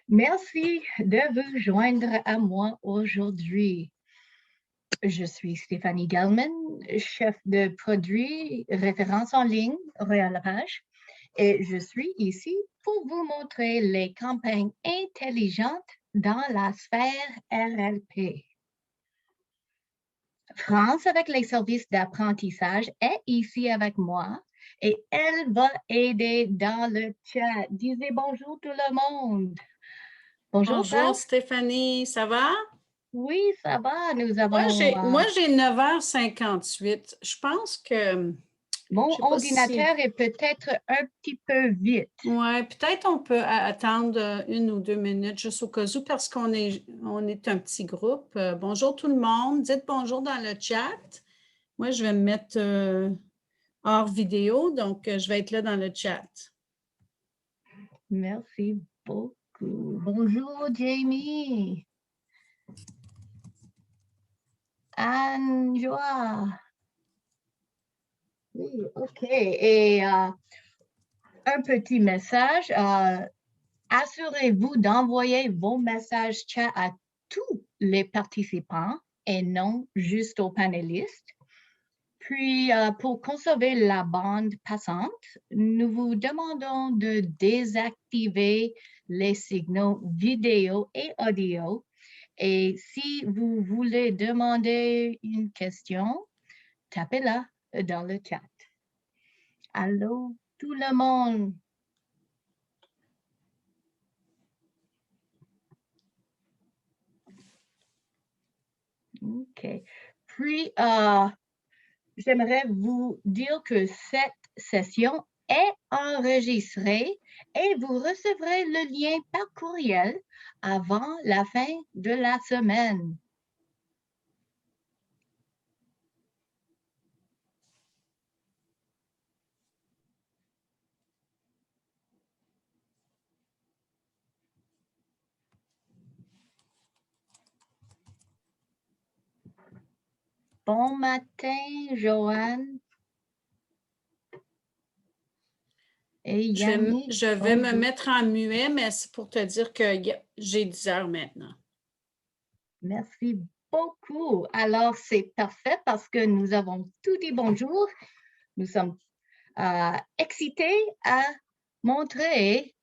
Merci de vous joindre à moi aujourd'hui. Je suis Stéphanie Gellman, chef de produit référence en ligne Royal Lepage, et je suis ici pour vous montrer les campagnes intelligentes dans la sphère RLP. France, avec les services d'apprentissage, est ici avec moi et elle va aider dans le chat. Disez bonjour tout le monde. Bonjour, Bonjour Stéphanie, ça va? Oui, ça va. Nous avons... Moi, j'ai 9h58. Je pense que... Mon je sais pas ordinateur est peut-être un petit peu vite. Oui, peut-être on peut attendre 1 ou 2 minutes, juste au cas où, parce qu'on est un petit groupe. Bonjour tout le monde. Dites bonjour dans le chat. Moi, je vais me mettre hors vidéo, donc je vais être là dans le chat. Merci beaucoup. Bonjour, Jamie. Anne-Joie. Oui, OK. Et un petit message. Assurez-vous d'envoyer vos messages chat à tous les participants et non juste aux panélistes. Puis, pour conserver la bande passante, nous vous demandons de désactiver les signaux vidéo et audio. Et si vous voulez demander une question, tapez-la dans le chat. Allô, tout le monde? OK. Puis, j'aimerais vous dire que cette session est enregistrée et vous recevrez le lien par courriel avant la fin de la semaine. Bon matin, Joanne. Et Yannick. Je vais me mettre en muet, mais c'est pour te dire que j'ai 10 heures maintenant. Merci beaucoup. Alors, c'est parfait parce que nous avons tout dit bonjour. Nous sommes excités à montrer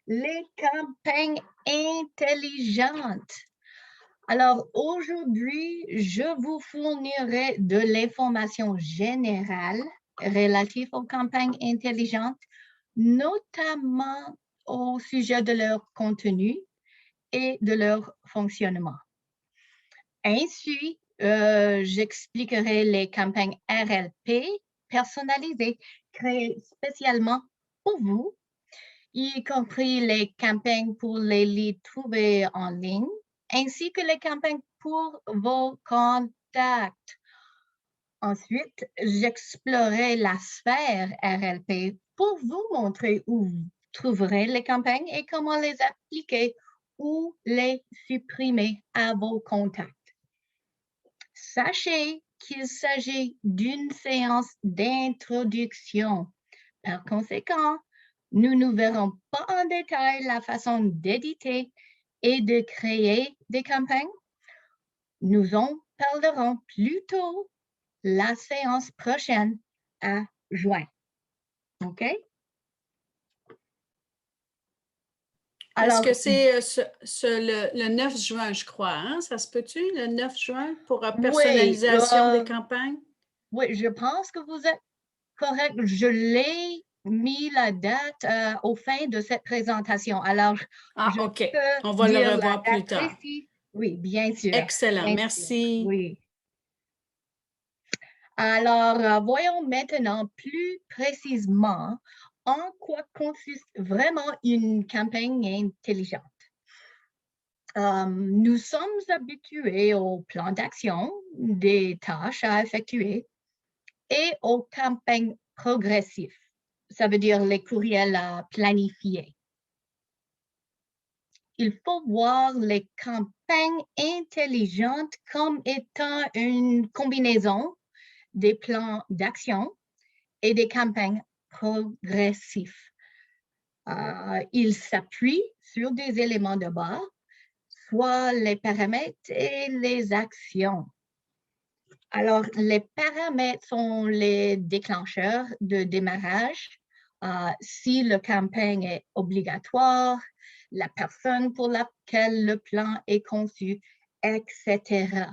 les campagnes intelligentes. Alors, aujourd'hui, je vous fournirai de l'information générale relative aux campagnes intelligentes, notamment au sujet de leur contenu et de leur fonctionnement. Ainsi, j'expliquerai les campagnes RLP personnalisées créées spécialement pour vous, y compris les campagnes pour les leads trouvés en ligne, ainsi que les campagnes pour vos contacts. Ensuite, j'explorerai la sphère RLP pour vous montrer où vous trouverez les campagnes et comment les appliquer ou les supprimer à vos contacts. Sachez qu'il s'agit d'une séance d'introduction. Par conséquent, nous ne verrons pas en détail la façon d'éditer et de créer des campagnes. Nous en parlerons plutôt la séance prochaine à juin. OK? Est-ce que c'est le 9 juin, je crois, hein? Ça se peut-tu, le 9 juin, pour la personnalisation des campagnes? Oui, je pense que vous êtes correct. Je l'ai mis la date au fin de cette présentation. Alors, OK. On va le revoir plus tard. Précis. Oui, bien sûr. Excellent. Bien merci. Sûr. Oui. Alors, voyons maintenant plus précisément en quoi consiste vraiment une campagne intelligente. Nous sommes habitués au plan d'action, des tâches à effectuer et aux campagnes progressives. Ça veut dire les courriels à planifier. Il faut voir les campagnes intelligentes comme étant une combinaison des plans d'action et des campagnes progressives. Il s'appuie sur des éléments de base, soit les paramètres et les actions. Alors, les paramètres sont les déclencheurs de démarrage. Si le campagne est obligatoire, la personne pour laquelle le plan est conçu, etc.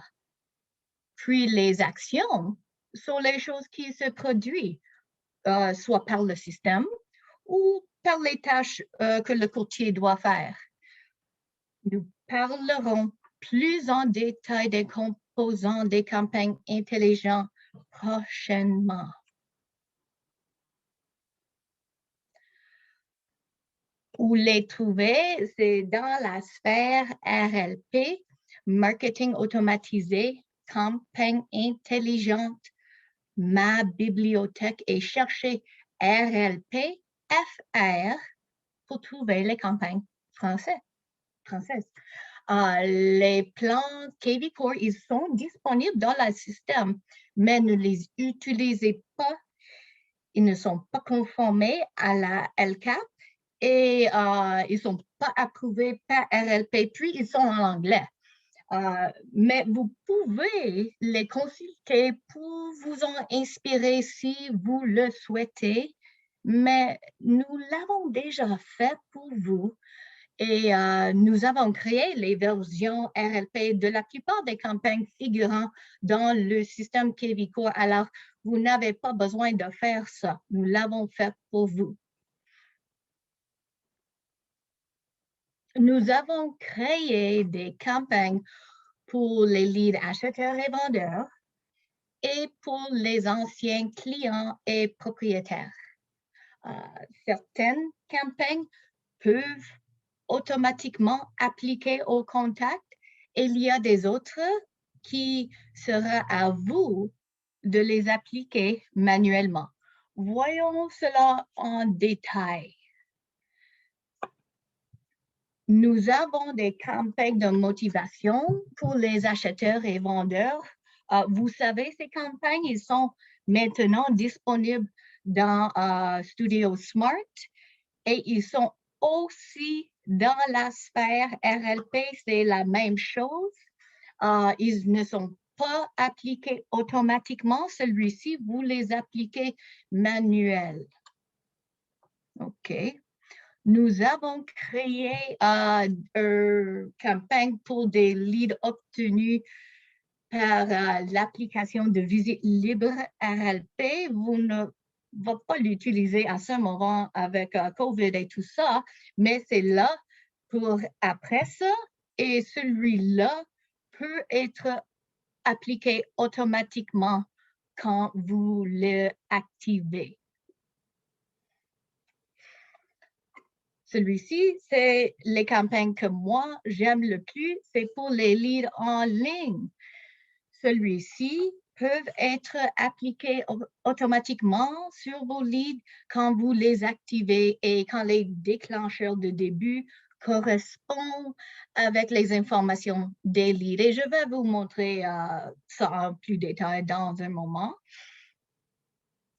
Puis les actions sont les choses qui se produisent, soit par le système ou par les tâches que le courtier doit faire. Nous parlerons plus en détail des composants des campagnes intelligentes prochainement. Où les trouver, c'est dans la sphère RLP, Marketing automatisé, campagne intelligente, ma bibliothèque et cherchez RLP FR pour trouver les campagnes françaises. Les plans kvCORE, ils sont disponibles dans le système, mais ne les utilisez pas. Ils ne sont pas conformés à la LCAP et ils ne sont pas approuvés par RLP, puis ils sont en anglais. Mais vous pouvez les consulter pour vous en inspirer si vous le souhaitez, mais nous l'avons déjà fait pour vous et nous avons créé les versions RLP de la plupart des campagnes figurant dans le système kvCORE. Alors, vous n'avez pas besoin de faire ça. Nous l'avons fait pour vous. Nous avons créé des campagnes pour les leads acheteurs et vendeurs et pour les anciens clients et propriétaires. Certaines campagnes peuvent automatiquement appliquer au contact et il y a des autres qui sera à vous de les appliquer manuellement. Voyons cela en détail. Nous avons des campagnes de motivation pour les acheteurs et vendeurs. Vous savez, ces campagnes, ils sont maintenant disponibles dans Studio Smart et ils sont aussi dans la sphère RLP, c'est la même chose. Ils ne sont pas appliqués automatiquement. Celui-ci, vous les appliquez manuel. OK. Nous avons créé une campagne pour des leads obtenus par l'application de visite libre RLP. Vous ne va pas l'utiliser à ce moment avec COVID et tout ça, mais c'est là pour après ça et celui-là peut être appliqué automatiquement quand vous l'activez. Celui-ci, c'est les campagnes que moi, j'aime le plus, c'est pour les leads en ligne. Celui-ci peuvent être appliqués automatiquement sur vos leads quand vous les activez et quand les déclencheurs de début correspondent avec les informations des leads. Et je vais vous montrer ça en plus détail dans un moment.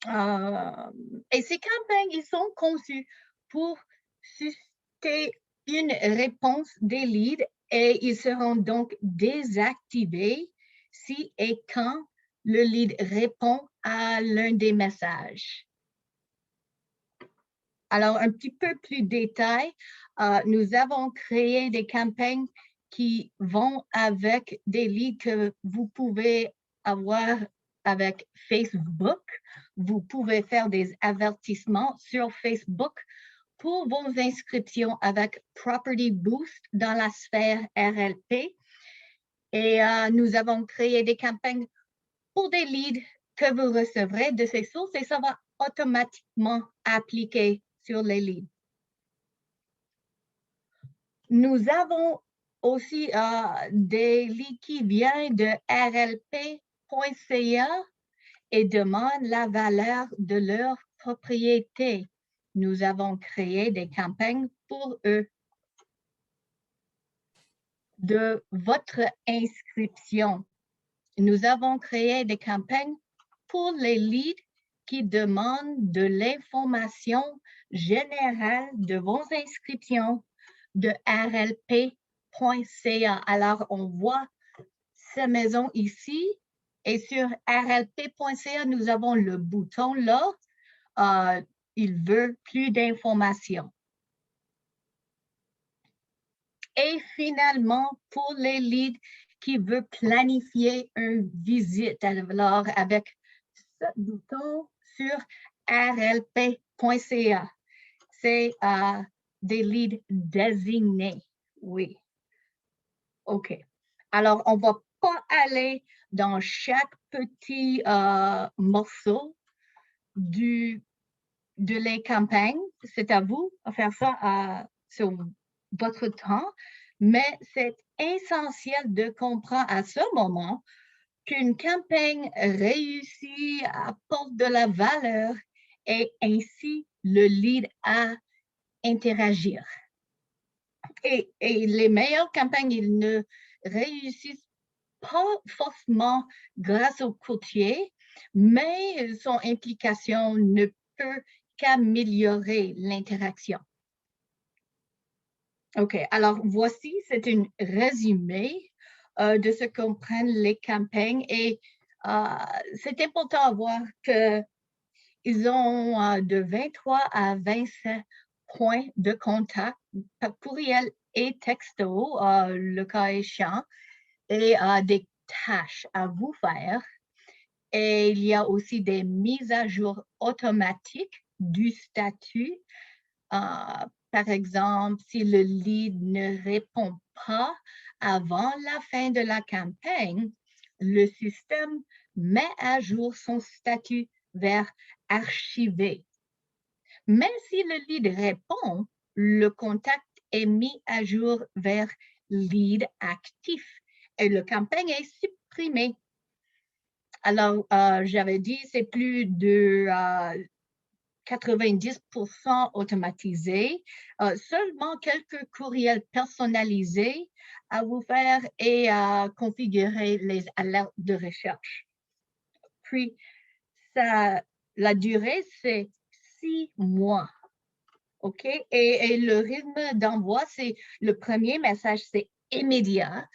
Et ces campagnes, ils sont conçus pour susciter une réponse des leads et ils seront donc désactivés si et quand le lead répond à l'un des messages. Alors, un petit peu plus de détails, nous avons créé des campagnes qui vont avec des leads que vous pouvez avoir avec Facebook. Vous pouvez faire des avertissements sur Facebook pour vos inscriptions avec Property Boost dans la sphère RLP. Et nous avons créé des campagnes pour des leads que vous recevrez de ces sources et ça va automatiquement appliquer sur les leads. Nous avons aussi des leads qui viennent de rlp.ca et demandent la valeur de leur propriété. Nous avons créé des campagnes pour eux. De votre inscription, nous avons créé des campagnes pour les leads qui demandent de l'information général de vos inscriptions de rlp.ca. Alors, on voit cette maison ici et sur rlp.ca, nous avons le bouton là. Il veut plus d'informations. Et finalement, pour les leads qui veulent planifier une visite, alors avec ce bouton sur rlp.ca, c'est des leads désignés. Oui. OK. Alors, on ne va pas aller dans chaque petit morceau de les campagnes. C'est à vous de faire ça sur votre temps, mais c'est essentiel de comprendre à ce moment qu'une campagne réussie apporte de la valeur et ainsi le lead à interagir. Et les meilleures campagnes, ils ne réussissent pas forcément grâce au courtier, mais son implication ne peut qu'améliorer l'interaction. OK, alors voici, c'est un résumé de ce qu'on prenne les campagnes et c'est important à voir qu'ils ont de 23 à 27 points de contact par courriel et texto, le cas échéant, et des tâches à vous faire. Et il y a aussi des mises à jour automatiques du statut. Par exemple, si le lead ne répond pas avant la fin de la campagne, le système met à jour son statut vers archivé. Mais si le lead répond, le contact est mis à jour vers lead actif et la campagne est supprimée. Alors, j'avais dit, c'est plus de 90% automatisé. Seulement quelques courriels personnalisés à vous faire et à configurer les alertes de recherche. Puis, la durée, c'est 6 mois. OK? Et le rythme d'envoi, c'est le premier message, c'est immédiat.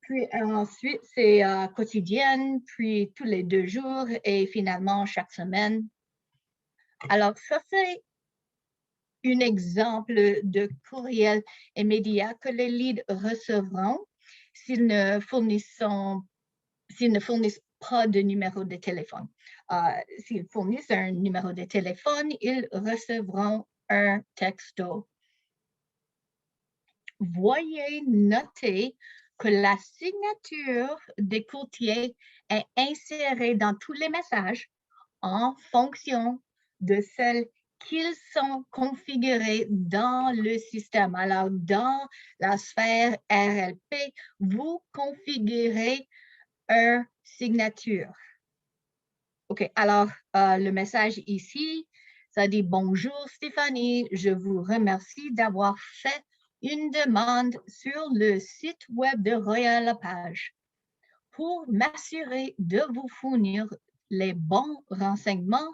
Puis ensuite, c'est quotidienne, puis tous les 2 jours et finalement chaque semaine. Alors, ça, c'est un exemple de courriel immédiat que les leads recevront s'ils ne fournissent pas de numéro de téléphone. S'ils fournissent un numéro de téléphone, ils recevront un texto. Veuillez noter que la signature des courtiers est insérée dans tous les messages en fonction de celle qu'ils sont configurés dans le système. Alors, dans la sphère RLP, vous configurez une signature. OK, alors, le message ici, ça dit « Bonjour Stéphanie, je vous remercie d'avoir fait une demande sur le site web de Royal Lepage. Pour m'assurer de vous fournir les bons renseignements,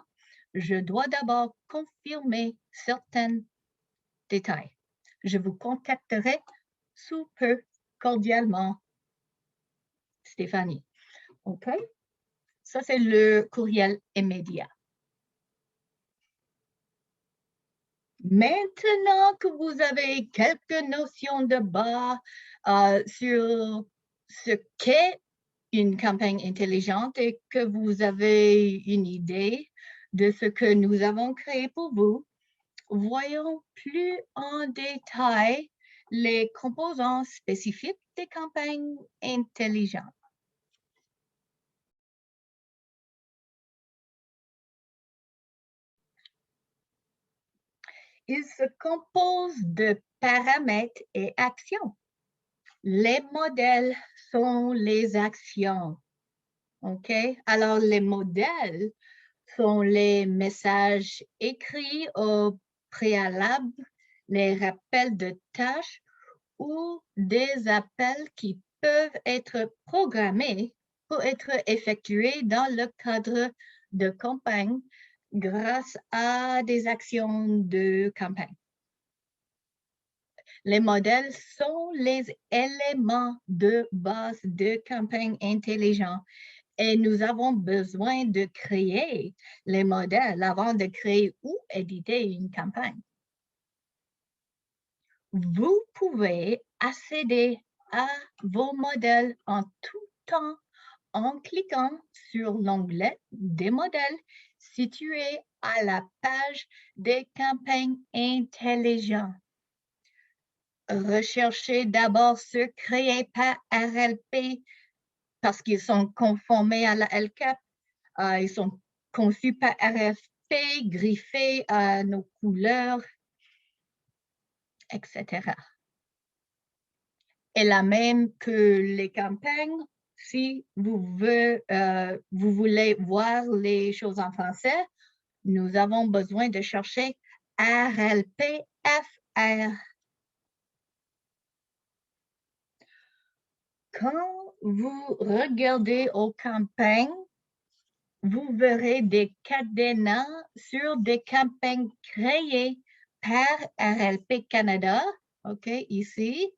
je dois d'abord confirmer certains détails. Je vous contacterai sous peu, cordialement, Stéphanie. OK? Ça, c'est le courriel immédiat. Maintenant que vous avez quelques notions de base sur ce qu'est une campagne intelligente et que vous avez une idée de ce que nous avons créé pour vous, voyons plus en détail les composants spécifiques des campagnes intelligentes. Ils se composent de paramètres et actions. Les modèles sont les actions. OK? Alors, les modèles sont les messages écrits au préalable, les rappels de tâches ou des appels qui peuvent être programmés pour être effectués dans le cadre de campagne grâce à des actions de campagne. Les modèles sont les éléments de base de campagne intelligente et nous avons besoin de créer les modèles avant de créer ou éditer une campagne. Vous pouvez accéder à vos modèles en tout temps en cliquant sur l'onglet des modèles situé à la page des campagnes intelligentes. Recherchez d'abord ceux créés par RLP parce qu'ils sont conformés à la LCAP. Ils sont conçus par RFP, griffés à nos couleurs, etc. Et la même que les campagnes, si vous voulez voir les choses en français, nous avons besoin de chercher RLPFR. Quand vous regardez aux campagnes, vous verrez des cadenas sur des campagnes créées par RLP Canada, OK, ici,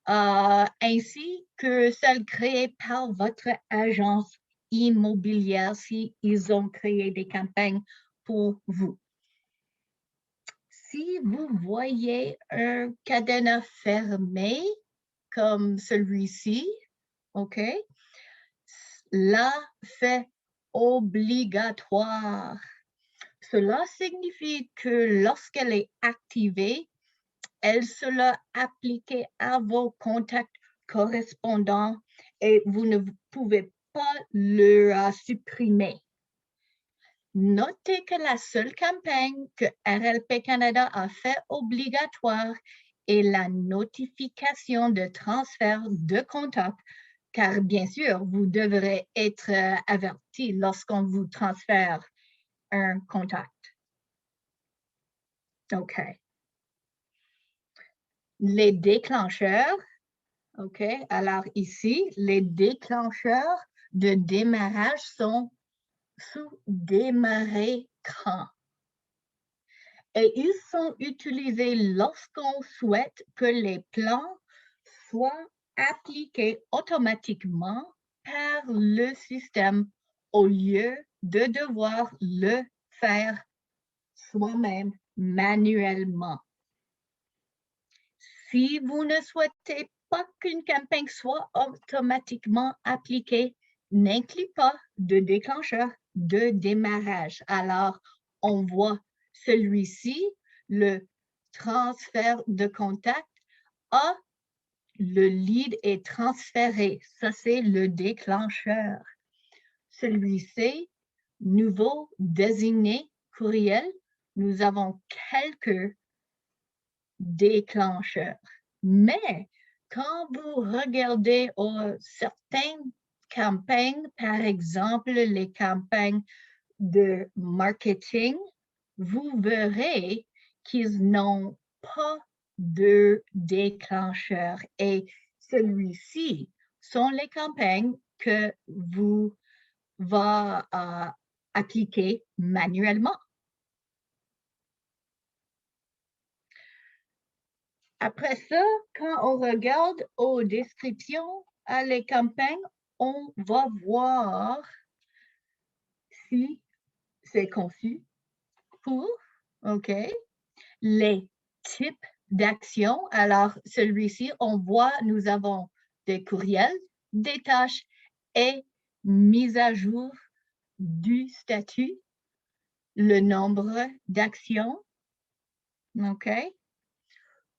ainsi que celles créées par votre agence immobilière si ils ont créé des campagnes pour vous. Si vous voyez un cadenas fermé comme celui-ci, OK, là, c'est obligatoire. Cela signifie que lorsqu'elle est activée, elle sera appliquée à vos contacts correspondants et vous ne pouvez pas le supprimer. Notez que la seule campagne que RLP Canada a fait obligatoire est la notification de transfert de contact, car bien sûr, vous devrez être averti lorsqu'on vous transfère un contact. OK. Les déclencheurs, OK, alors ici, les déclencheurs de démarrage sont sous démarrer quand. Et ils sont utilisés lorsqu'on souhaite que les plans soient appliqués automatiquement par le système au lieu de devoir le faire soi-même manuellement. Si vous ne souhaitez pas qu'une campagne soit automatiquement appliquée, n'inclut pas de déclencheur de démarrage. Alors, on voit celui-ci, le transfert de contact, le lead est transféré. Ça, c'est le déclencheur. Celui-ci, nouveau désigné courriel, nous avons quelques déclencheurs. Mais quand vous regardez certaines campagnes, par exemple les campagnes de marketing, vous verrez qu'ils n'ont pas de déclencheur. Et celui-ci sont les campagnes que vous va appliquer manuellement. Après ça, quand on regarde aux descriptions à les campagnes, on va voir si c'est conçu pour, OK, les types d'actions. Alors, celui-ci, on voit, nous avons des courriels, des tâches et mise à jour du statut, le nombre d'actions, OK?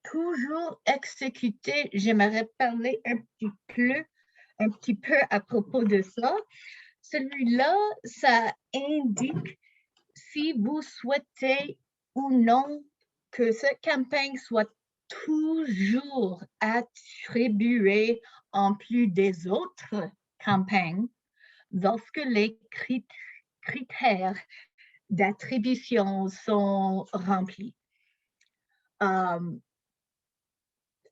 Toujours exécuter, j'aimerais parler un petit peu à propos de ça. Celui-là, ça indique si vous souhaitez ou non que cette campagne soit toujours attribuée en plus des autres campagnes lorsque les critères d'attribution sont remplis.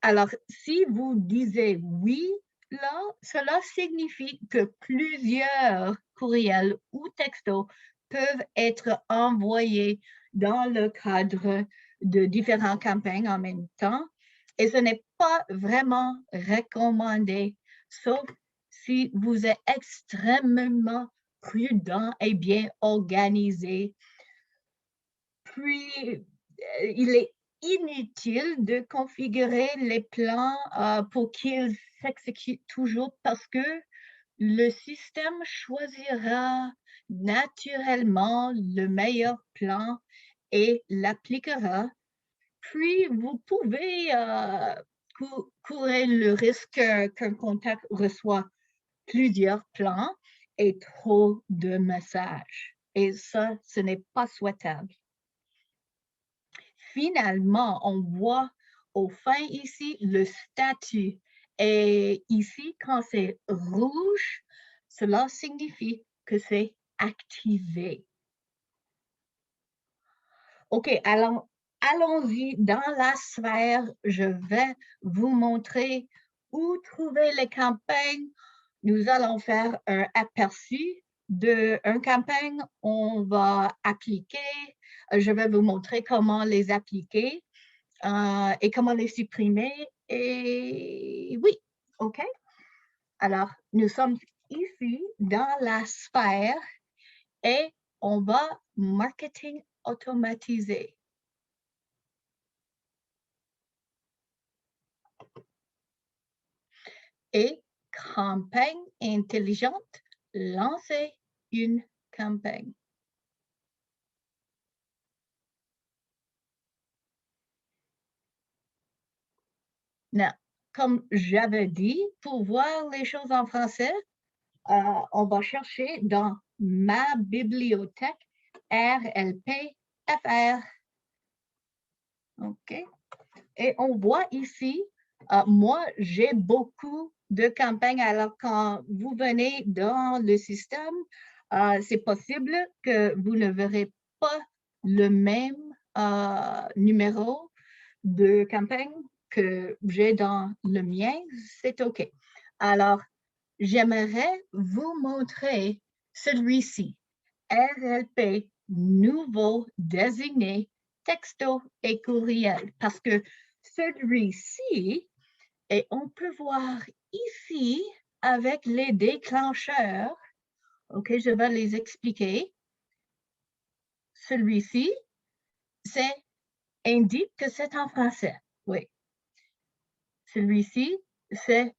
Alors, si vous disiez oui, là, cela signifie que plusieurs courriels ou textos peuvent être envoyés dans le cadre de différentes campagnes en même temps. Et ce n'est pas vraiment recommandé, sauf si vous êtes extrêmement prudent et bien organisé. Puis, il est inutile de configurer les plans pour qu'ils s'exécutent toujours parce que le système choisira naturellement le meilleur plan et l'appliquera. Puis, vous pouvez courir le risque qu'un contact reçoit plusieurs plans et trop de messages. Et ça, ce n'est pas souhaitable. Finalement, on voit au fin ici le statut. Et ici, quand c'est rouge, cela signifie que c'est activé. OK, alors allons-y dans la sphère. Je vais vous montrer où trouver les campagnes. Nous allons faire un aperçu d'une campagne. On va appliquer. Je vais vous montrer comment les appliquer et comment les supprimer. Et oui, OK. Alors, nous sommes ici dans la sphère et on va marketing automatisé. Et campagne intelligente, lancer une campagne. Non, comme j'avais dit, pour voir les choses en français, on va chercher dans ma bibliothèque RLP-FR. OK? Et on voit ici, moi, j'ai beaucoup de campagnes. Alors, quand vous venez dans le système, c'est possible que vous ne verrez pas le même numéro de campagne que j'ai dans le mien. C'est OK. Alors, j'aimerais vous montrer celui-ci. RLP, nouveau désigné, texto et courriel. Parce que celui-ci, et on peut voir ici avec les déclencheurs, OK, je vais les expliquer. Celui-ci, c'est indique que c'est en français. Oui. Celui-ci, c'est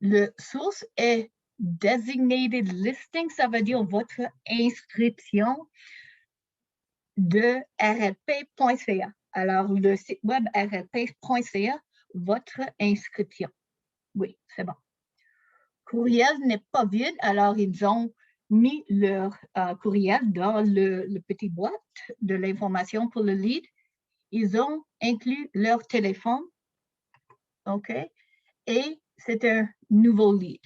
le source est designated listing, ça veut dire votre inscription de rlp.ca. Alors, le site web rlp.ca, votre inscription. Oui, c'est bon. Courriel n'est pas vide, alors ils ont mis leur courriel dans le petit boîte de l'information pour le lead. Ils ont inclus leur téléphone, OK? Et c'est un nouveau lead,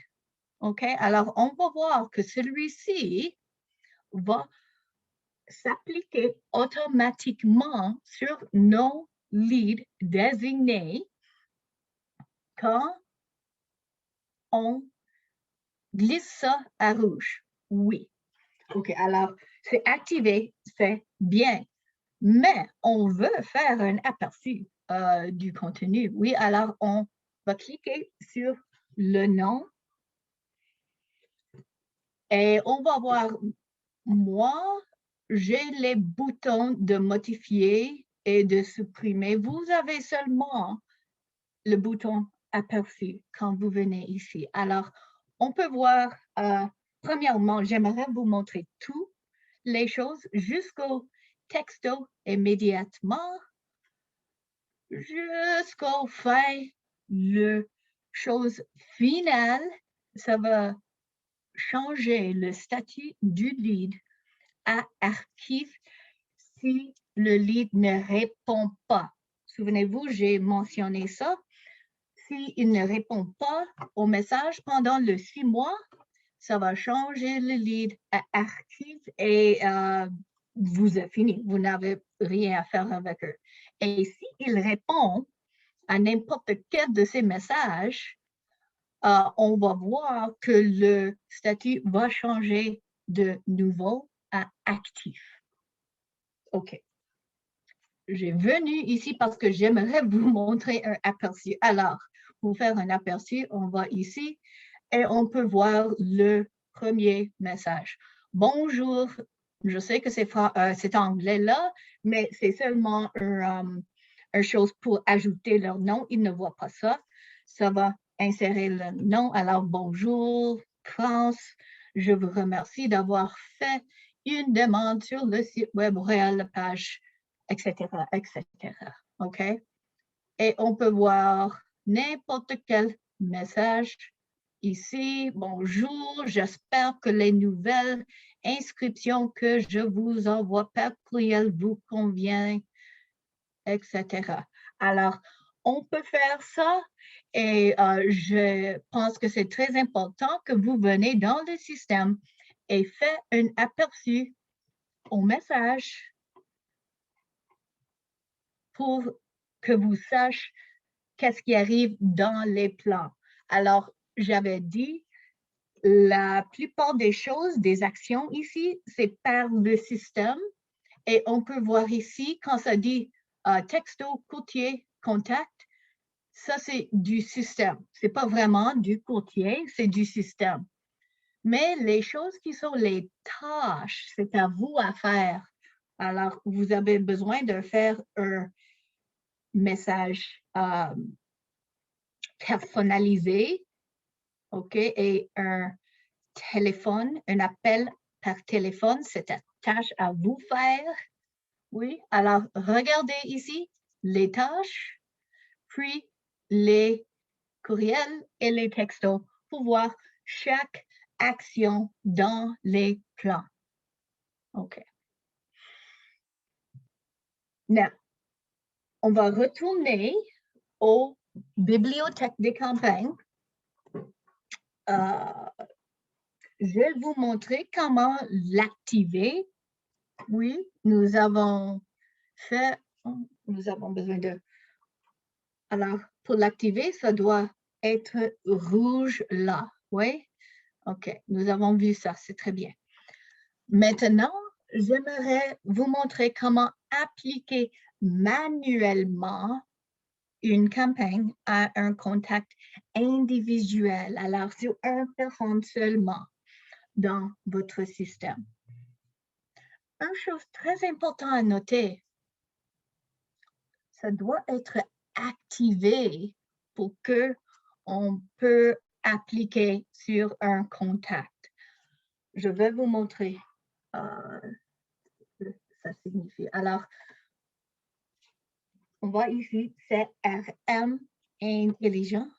OK? Alors, on va voir que celui-ci va s'appliquer automatiquement sur nos leads désignés quand on glisse ça à rouge. Oui. OK, alors c'est activé, c'est bien. Mais on veut faire un aperçu du contenu. Oui, alors on va cliquer sur le nom et on va voir, moi, j'ai les boutons de modifier et de supprimer. Vous avez seulement le bouton aperçu quand vous venez ici. Alors, on peut voir, premièrement, j'aimerais vous montrer toutes les choses jusqu'au texto immédiatement, jusqu'au fin, le chose finale, ça va changer le statut du lead à archive si le lead ne répond pas. Souvenez-vous, j'ai mentionné ça. S'il ne répond pas au message pendant le 6 mois, ça va changer le lead à archive et vous avez fini. Vous n'avez rien à faire avec eux. Et s'il répond à n'importe quel de ces messages, on va voir que le statut va changer de nouveau à actif. OK. J'ai venu ici parce que j'aimerais vous montrer un aperçu. Alors, pour faire un aperçu, on va ici et on peut voir le premier message. Bonjour, je sais que c'est anglais là, mais c'est seulement une chose pour ajouter leur nom. Ils ne voient pas ça. Ça va insérer le nom. Alors, bonjour, France. Je vous remercie d'avoir fait une demande sur le site web Royal Lepage, etc., etc. OK? Et on peut voir n'importe quel message ici. Bonjour, j'espère que les nouvelles inscriptions que je vous envoie par courriel vous conviennent, etc. Alors, on peut faire ça et je pense que c'est très important que vous venez dans le système et faites un aperçu au message pour que vous sachiez qu'est-ce qui arrive dans les plans. Alors, j'avais dit, la plupart des choses, des actions ici, c'est par le système. Et on peut voir ici, quand ça dit texto, courtier, contact, ça c'est du système. Ce n'est pas vraiment du courtier, c'est du système. Mais les choses qui sont les tâches, c'est à vous à faire. Alors, vous avez besoin de faire un message personnalisé, OK, et un téléphone, un appel par téléphone, c'est une tâche à vous faire. Oui, alors regardez ici les tâches, puis les courriels et les textos pour voir chaque action dans les plans. OK. Now, on va retourner aux bibliothèques des campagnes. Je vais vous montrer comment l'activer. Oui, nous avons besoin de... Alors, pour l'activer, ça doit être rouge là. Oui? OK, nous avons vu ça, c'est très bien. Maintenant, j'aimerais vous montrer comment appliquer manuellement une campagne à un contact individuel, alors sur une personne seulement dans votre système. Une chose très importante à noter, ça doit être activé pour qu'on peut appliquer sur un contact. Je vais vous montrer ce que ça signifie. Alors, on voit ici, c'est RM intelligent.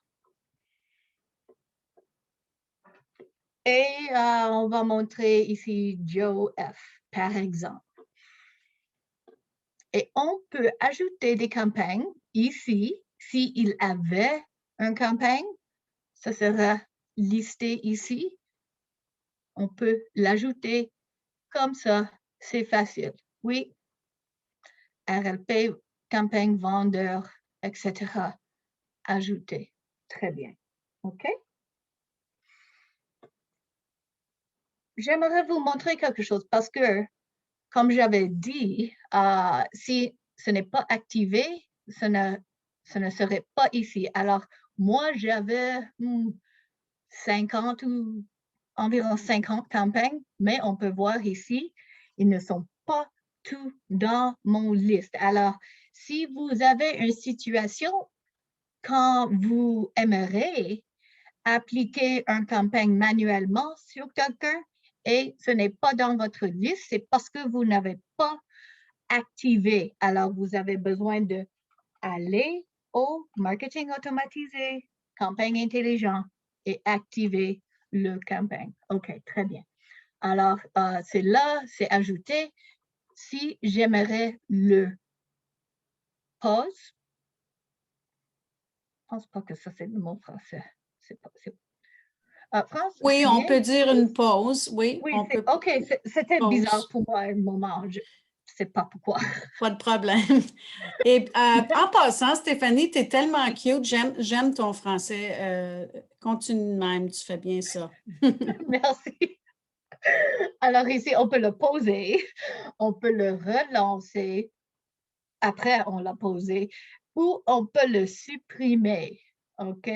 Et on va montrer ici Joe F, par exemple. Et on peut ajouter des campagnes ici. S'il avait une campagne, ça sera listé ici. On peut l'ajouter comme ça, c'est facile. Oui, RLP, campagne, vendeur, etc. Ajouter. Très bien. OK? J'aimerais vous montrer quelque chose parce que, comme j'avais dit, si ce n'est pas activé, ce ne serait pas ici. Alors, moi, j'avais 50 ou environ 50 campagnes, mais on peut voir ici, ils ne sont pas tous dans mon liste. Alors, si vous avez une situation quand vous aimeriez appliquer une campagne manuellement sur quelqu'un et ce n'est pas dans votre liste, c'est parce que vous n'avez pas activé. Alors, vous avez besoin d'aller au marketing automatisé, campagne intelligente et activer le campagne. OK, très bien. Alors, c'est là, c'est ajouté. Si j'aimerais le pause, je ne pense pas que ça, c'est le mot français. France, Oui, on peut dire une pause. Oui, oui, on peut. OK, c'était pause. bizarre pour moi un moment. Je ne sais pas pourquoi. Pas de problème. Et en passant, Stéphanie, tu es tellement cute. J'aime ton français. Continue de même, tu fais bien ça. Merci. Alors ici, on peut le poser, on peut le relancer, après on l'a posé, ou on peut le supprimer, OK?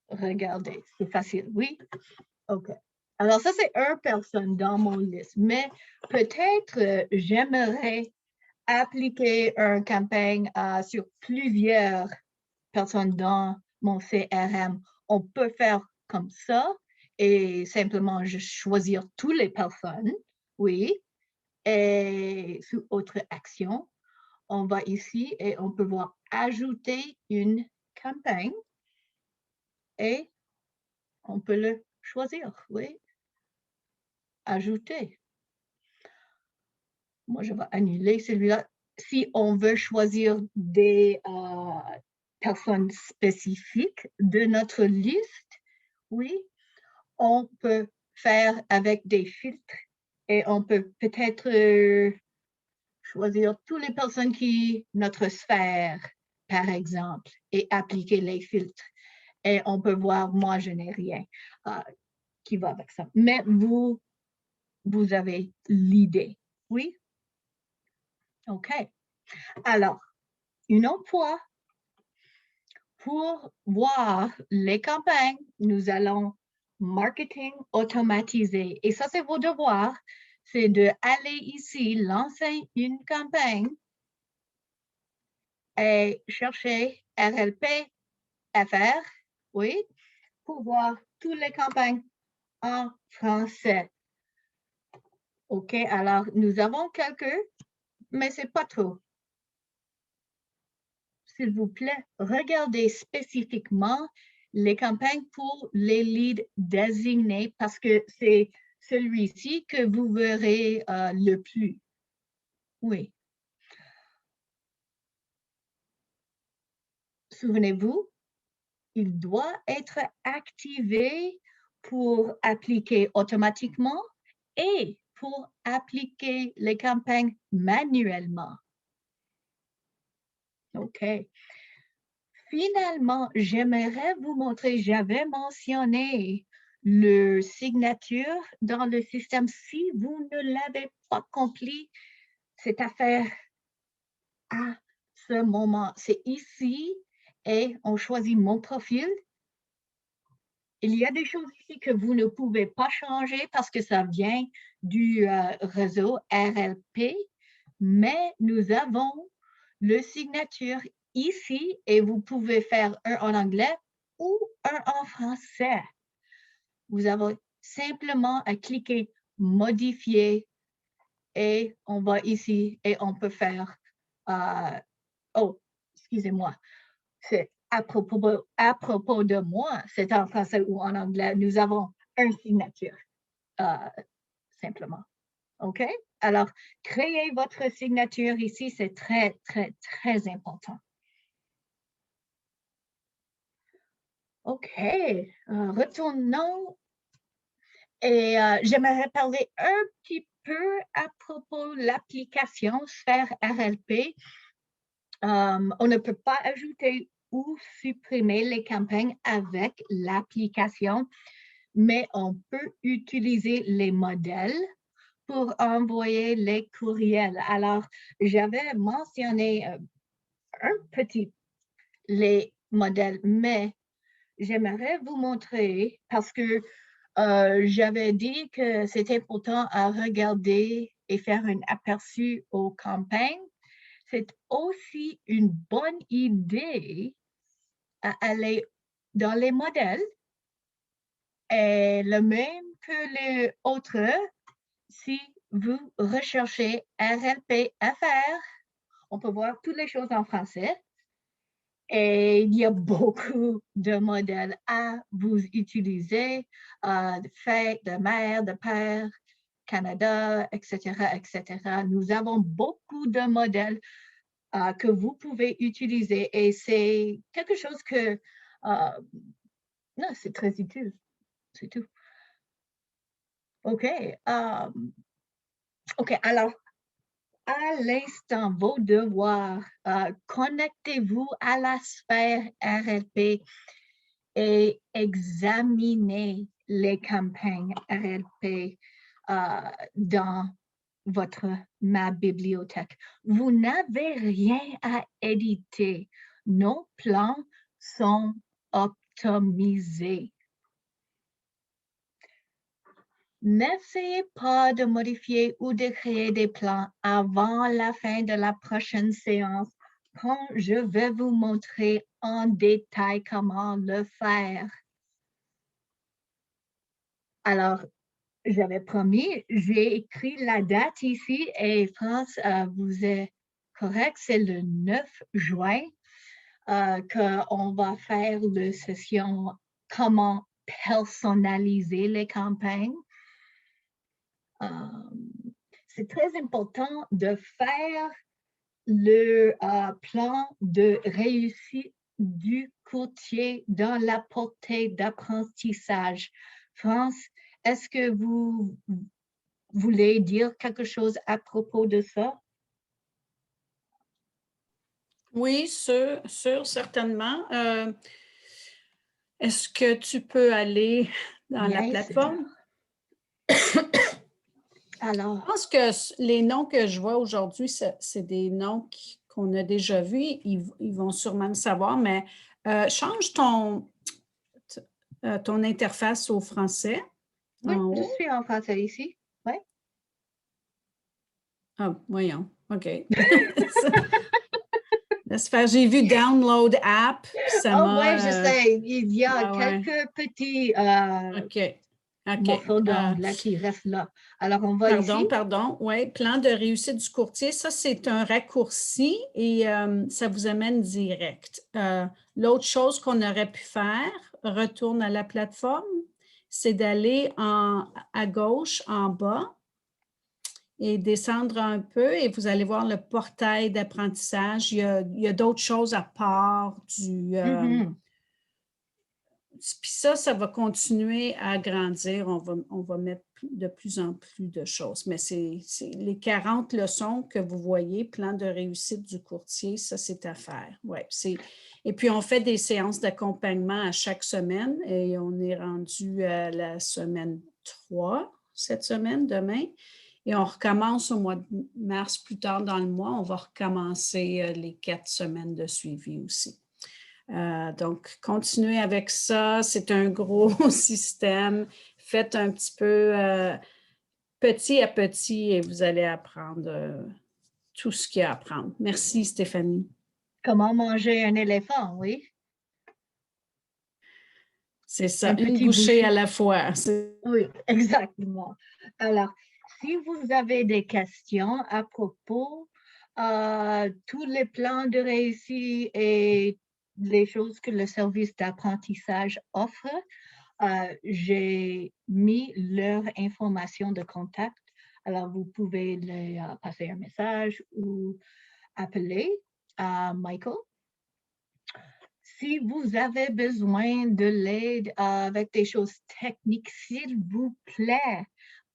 Regardez, c'est facile, oui? OK. Alors ça, c'est une personne dans mon liste, mais peut-être j'aimerais appliquer une campagne sur plusieurs personnes dans mon CRM. On peut faire comme ça et simplement juste choisir toutes les personnes, oui. Et sous autre action, on va ici et on peut voir ajouter une campagne et on peut le choisir, oui, ajouter. Moi, je vais annuler celui-là. Si on veut choisir des personnes spécifiques de notre liste, oui, on peut faire avec des filtres et on peut peut-être choisir toutes les personnes qui notre sphère, par exemple, et appliquer les filtres. Et on peut voir, moi, je n'ai rien qui va avec ça. Mais vous avez l'idée, oui? OK. Alors, une autre fois, pour voir les campagnes, nous allons marketing automatisé. Et ça, c'est vos devoirs. C'est d'aller ici, lancer une campagne et chercher RLP FR, oui, pour voir toutes les campagnes en français. OK, alors nous avons quelques, mais ce n'est pas trop. S'il vous plaît, regardez spécifiquement les campagnes pour les leads désignés parce que c'est celui-ci que vous verrez le plus. Oui. Souvenez-vous, il doit être activé pour appliquer automatiquement et pour appliquer les campagnes manuellement. OK. Finalement, j'aimerais vous montrer, j'avais mentionné le signature dans le système. Si vous ne l'avez pas accompli, cette affaire à ce moment, c'est ici et on choisit mon profil. Il y a des choses ici que vous ne pouvez pas changer parce que ça vient du réseau RLP, mais nous avons le signature ici et vous pouvez faire un en anglais ou un en français. Vous avez simplement à cliquer modifier et on va ici et on peut faire, oh, excusez-moi, c'est à propos de moi, c'est en français ou en anglais, nous avons une signature, simplement. OK? Alors, créez votre signature ici, c'est très, très, très important. OK, retournons et j'aimerais parler un petit peu à propos de l'application Sphère RLP. On ne peut pas ajouter ou supprimer les campagnes avec l'application, mais on peut utiliser les modèles pour envoyer les courriels. Alors, j'avais mentionné un petit les modèles, mais j'aimerais vous montrer parce que j'avais dit que c'était important à regarder et faire un aperçu aux campagnes. C'est aussi une bonne idée à aller dans les modèles et le même que les autres, si vous recherchez RLP-FR, on peut voir toutes les choses en français et il y a beaucoup de modèles à vous utiliser, de fait, de mère, de père, Canada, etc., etc. Nous avons beaucoup de modèles que vous pouvez utiliser et c'est quelque chose que, non, c'est très utile, c'est tout. OK, OK, alors, à l'instant, vos devoirs, connectez-vous à la sphère RLP et examinez les campagnes RLP dans ma bibliothèque. Vous n'avez rien à éditer. Nos plans sont optimisés. N'essayez pas de modifier ou de créer des plans avant la fin de la prochaine séance quand je vais vous montrer en détail comment le faire. Alors, j'avais promis, j'ai écrit la date ici et France, vous êtes correct, c'est le 9 juin qu'on va faire la session comment personnaliser les campagnes. C'est très important de faire le plan de réussite du courtier dans la portée d'apprentissage. France, est-ce que vous voulez dire quelque chose à propos de ça? Oui, certainement. Est-ce que tu peux aller dans la plateforme? Alors, je pense que les noms que je vois aujourd'hui, c'est des noms qu'on a déjà vus. Ils vont sûrement le savoir, mais change ton interface au français. oui, je suis en français ici. Oui. Ah, voyons. OK. Laisse faire. J'ai vu Download App. Oui, je sais. Il y a quelques petits morceaux d'anglais qui restent là. Alors, on va ici. Pardon. Oui, plan de réussite du courtier. Ça, c'est un raccourci et ça vous amène direct. L'autre chose qu'on aurait pu faire, retourne à la plateforme, c'est d'aller à gauche, en bas, et descendre un peu et vous allez voir le portail d'apprentissage. Il y a d'autres choses à part du... Puis ça va continuer à grandir. On va mettre de plus en plus de choses. Mais c'est les 40 leçons que vous voyez, plan de réussite du courtier, ça, c'est à faire. Ouais, et puis, on fait des séances d'accompagnement à chaque semaine et on est rendu à la semaine 3 cette semaine, demain. Et on recommence au mois de mars, plus tard dans le mois, on va recommencer les 4 semaines de suivi aussi. Donc, continuez avec ça. C'est un gros système. Faites un petit peu petit à petit et vous allez apprendre tout ce qu'il y a à apprendre. Merci, Stéphanie. Comment manger un éléphant, oui. C'est ça, une bouchée à la fois. Oui, exactement. Alors, si vous avez des questions à propos tous les plans de réussite et les choses que le service d'apprentissage offre, j'ai mis leur information de contact. Alors, vous pouvez leur passer un message ou appeler Michael. Si vous avez besoin de l'aide avec des choses techniques, s'il vous plaît,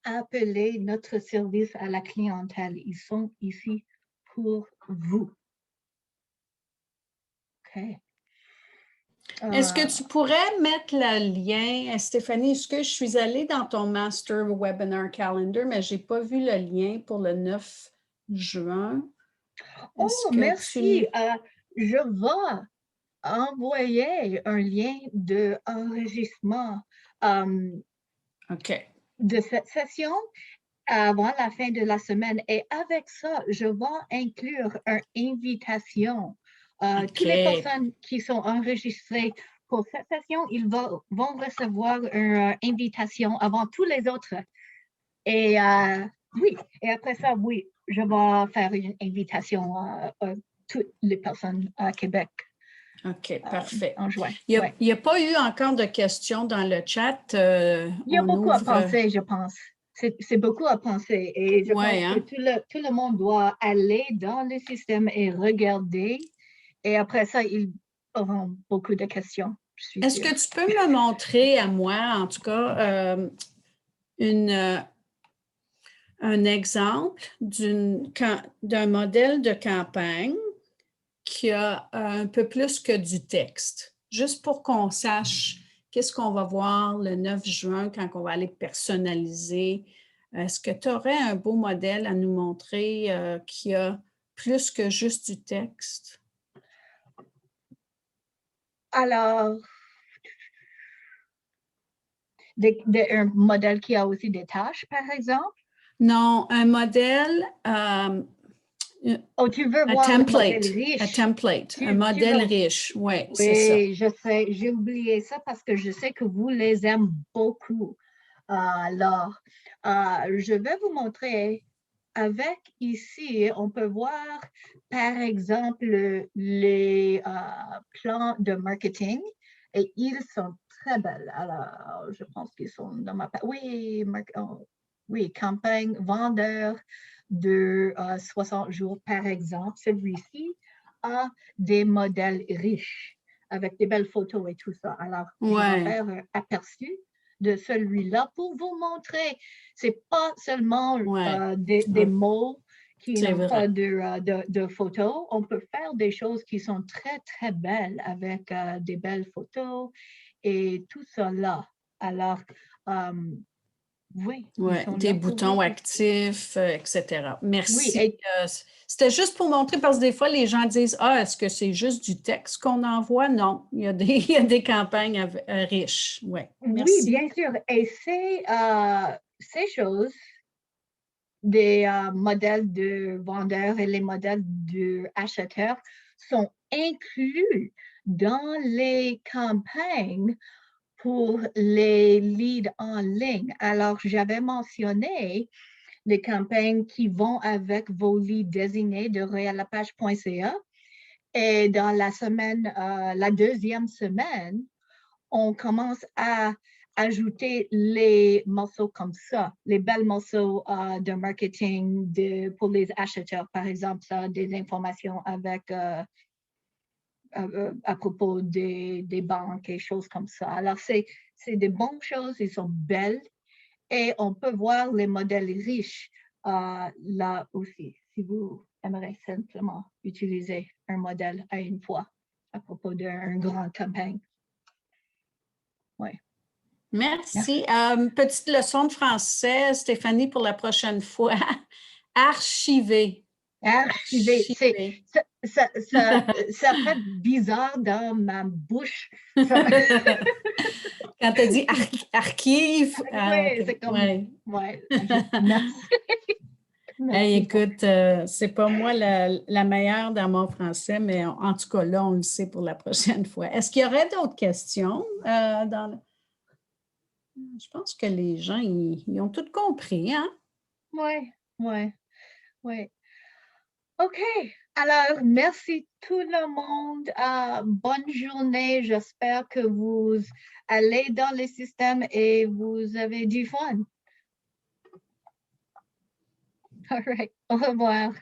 appelez notre service à la clientèle. Ils sont ici pour vous. OK. Est-ce que tu pourrais mettre le lien, Stéphanie? Est-ce que je suis allée dans ton Master Webinar Calendar, mais je n'ai pas vu le lien pour le 9 juin? Oh, merci. Je vais envoyer un lien d'enregistrement de cette session avant la fin de la semaine. Et avec ça, je vais inclure une invitation. Toutes les personnes qui sont enregistrées pour cette session, ils vont recevoir une invitation avant tous les autres. Et oui, et après ça, oui, je vais faire une invitation à toutes les personnes à Québec. OK, parfait. En juin. Il n'y a pas eu encore de questions dans le chat. Il y a beaucoup à penser, je pense. C'est beaucoup à penser. Et je pense que tout le monde doit aller dans le système et regarder. Et après ça, ils auront beaucoup de questions. Est-ce que tu peux me montrer à moi, en tout cas, un exemple d'un modèle de campagne qui a un peu plus que du texte, juste pour qu'on sache qu'est-ce qu'on va voir le 9 juin quand on va aller personnaliser? Est-ce que tu aurais un beau modèle à nous montrer qui a plus que juste du texte? Alors, un modèle qui a aussi des tâches, par exemple? Non, un modèle, Oh, tu veux un voir le modèle template, riche? un template, un Tu modèle veux... riche, oui, c'est ça. Oui, je sais, j'ai oublié ça parce que je sais que vous les aimez beaucoup. Alors, je vais vous montrer. Avec ici, on peut voir, par exemple, les plans de marketing et ils sont très belles. Alors, je pense qu'ils sont dans ma page. Oui, oui, campagne vendeur de 60 jours, par exemple. Celui-ci a des modèles riches avec des belles photos et tout ça. Alors, je vais faire un aperçu de celui-là pour vous montrer. C'est pas seulement des mots qui n'ont pas de photos. On peut faire des choses qui sont très, très belles avec des belles photos et tout ça là. Alors, oui. Des boutons actifs, etc. Merci. Oui, c'était juste pour montrer, parce que des fois, les gens disent, est-ce que c'est juste du texte qu'on envoie? Non, il y a des campagnes riches. Ouais. Merci. Oui, bien sûr. Et ces choses, des modèles de vendeurs et les modèles d'acheteurs sont inclus dans les campagnes pour les leads en ligne. Alors, j'avais mentionné les campagnes qui vont avec vos leads désignés de royallapage.ca. Et dans la semaine, la deuxième semaine, on commence à ajouter les morceaux comme ça, les belles morceaux de marketing pour les acheteurs, par exemple, ça, des informations avec à propos des banques et choses comme ça. Alors, c'est des bonnes choses, ils sont belles et on peut voir les modèles riches là aussi, si vous aimeriez simplement utiliser un modèle à une fois à propos d'une grande campagne. Oui. Merci. Petite leçon de français, Stéphanie, pour la prochaine fois. Archiver. Archiver. Ça fait bizarre dans ma bouche. Quand tu as dit archive. Oui, c'est comme. Ouais. Merci. Hey, écoute, c'est pas moi la meilleure dans mon français, mais en tout cas, là, on le sait pour la prochaine fois. Est-ce qu'il y aurait d'autres questions? Je pense que les gens, ils ont tout compris, hein? Oui. OK. Alors, merci tout le monde. Bonne journée. J'espère que vous allez dans le système et vous avez du fun. All right. Au revoir.